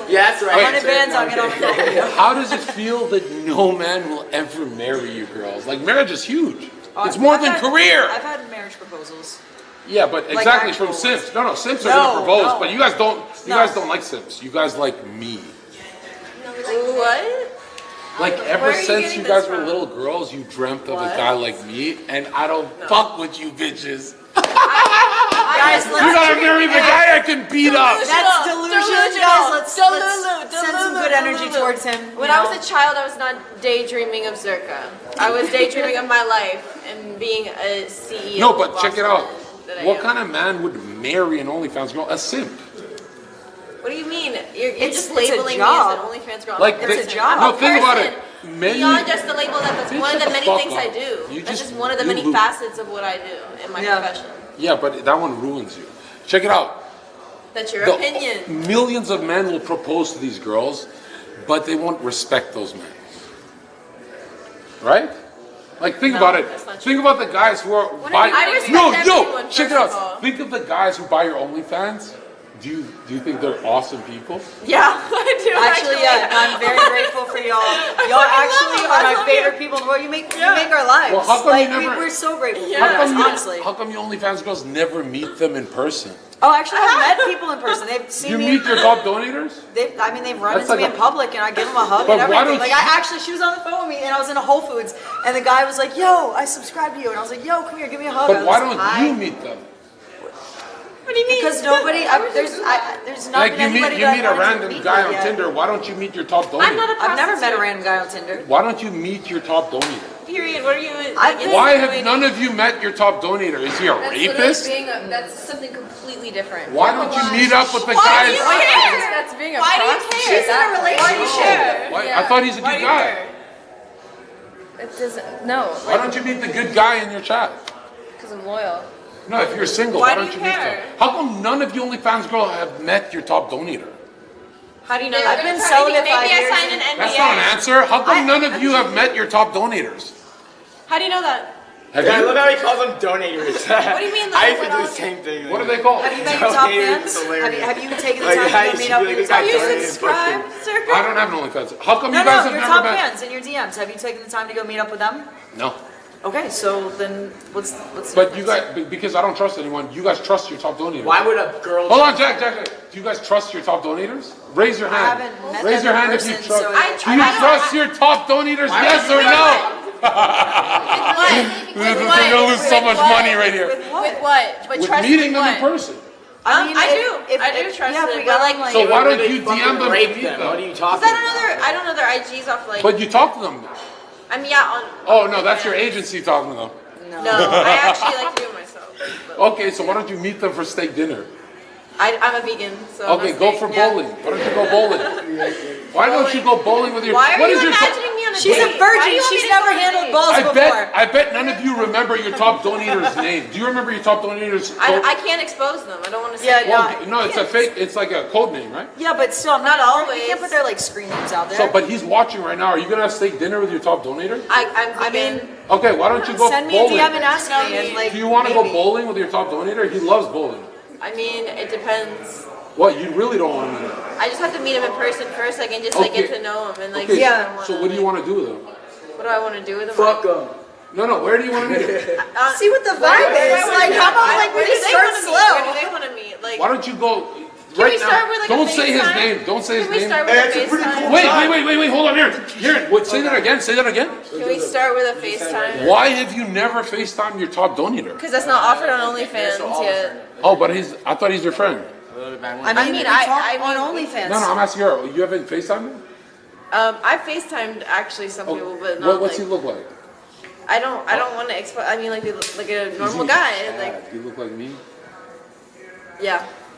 Yeah, that's right. 100 bands, I'll get on the phone with you. How does it feel that no man will ever marry you girls? Like, marriage is huge. It's more than career. I've had marriage proposals. Yeah, but exactly from simps. No, simps are gonna propose, but you guys don't. You guys don't like simps. You guys like me. What? Like ever since you guys were little girls, you dreamt of a guy like me, and I don't fuck with you bitches. Guys, you gotta marry the guy I can beat up. That's delusion. Guys, let's send some good energy towards him. When I was a child, I was not daydreaming of Zherka. I was daydreaming of my life and being a CEO. No, but check it out. What kind of man would marry an OnlyFans girl? A simp. What do you mean? You're just labeling me as an OnlyFans girl. Like, it's a job. No, think about it. Beyond just the label, that's one of the many things I do. That's just one of the many facets of what I do in my profession. Yeah, but that one ruins you. Check it out. That's your opinion. Millions of men will propose to these girls, but they won't respect those men. Right? Like, think about it. Think about the guys who are buying. Check it out. Think of the guys who buy your OnlyFans. Do you think they're awesome people? Yeah, I do. Actually, yeah. I'm very grateful for y'all. Y'all actually are my favorite people. Well, you make our lives. Well, how come like, you never? We're so grateful for you guys, honestly. How come you OnlyFans girls never meet them in person? Oh, actually, I've met people in person. They've seen me. You meet your top donators? They've run into me in public, and I give them a hug and everything. Like, she was on the phone with me, and I was in a Whole Foods, and the guy was like, "Yo, I subscribe to you," and I was like, "Yo, come here, give me a hug." But why don't you meet them? What do you mean? Because nobody, there's not like you meet a random guy on Tinder. Why don't you meet your top donator? I've never met a random guy on Tinder. Why don't you meet your top donator? Period. What are you? Why have none of you met your top donator? Is he a rapist? That's something completely different. Why don't you meet up with the guys? That's being a prostitute. She's in a relationship. I thought he's a good guy. It doesn't. No. Why don't you meet the good guy in your chat? Because I'm loyal. No, if you're single, why don't you meet them? How come none of you OnlyFans girls have met your top donator? How do you know? I've been celibate 5 years. Maybe I signed an NDA. That's not an answer. How come none of you have met your top donators? How do you know that? Yeah, look how he calls them donators. What do you mean? I used to do the same thing. What are they called? Have you met your top fans? Have you taken the time to meet up with your top fans? Have you subscribed, Zherka? I don't have an OnlyFans. How come you guys have your never top met? fans in your DMs. Have you taken the time to go meet up with them? No. Okay, so then what's But you guys, because I don't trust anyone, you guys trust your top donators. Why would a girl? Hold on, Jack. Do you guys trust your top donators? Raise your hand. I haven't met Raise your them in hand if you person, trust. so Do you trust your top donators? Yes or no? We're gonna lose so much money right here. With what? But With meeting them in person. I do trust them. But like, so why don't you DM them to meet them? What are you talking about? I don't know their IGs off like. But you talk to them. I mean, yeah. Oh no, that's your agency talking to them. No, I actually like to do it myself. Okay, so why don't you meet them for steak dinner? I'm a vegan, so. Okay, go for bowling. Why don't you go bowling? Why don't you go bowling with your? Why are you imagining me on a date? She's a virgin. She's never handled balls before. I bet none of you remember your top donator's name. Do you remember your top donator's? I can't expose them. I don't want to say. No, it's a fake. It's like a code name, right? Yeah, but still, not always. You can't put their like screen names out there. So, but he's watching right now. Are you gonna have steak dinner with your top donator? I mean. Okay, why don't you go send me bowling? a DM and ask me. And, like, do you want to go bowling with your top donator? He loves bowling. I mean, it depends. What, you really don't want to meet him? I just have to meet him in person first. I can just like get to know him and like. Okay. Yeah. So what do you want to do with him? What do I want to do with him? Fuck him. No. Where do you want to meet him? See what the vibe is. Like, how about like we just start slow? Where do they want to meet? Like. Why don't you go? Can we start with like don't say his name. Don't say his name. Can we start with a FaceTime? Wait. Hold on. Here. Wait, say that again. Say that again. Can we start with a FaceTime? Why have you never FaceTimed your top donator? Because that's not offered on OnlyFans yet. Oh, but I thought he's your friend. I mean, on OnlyFans. No, I'm asking her. You haven't FaceTimed him? I FaceTimed actually some people, but not what's he look like? I don't want to expose. I mean, like they look like a normal guy. Like. Do you look like me? Yeah.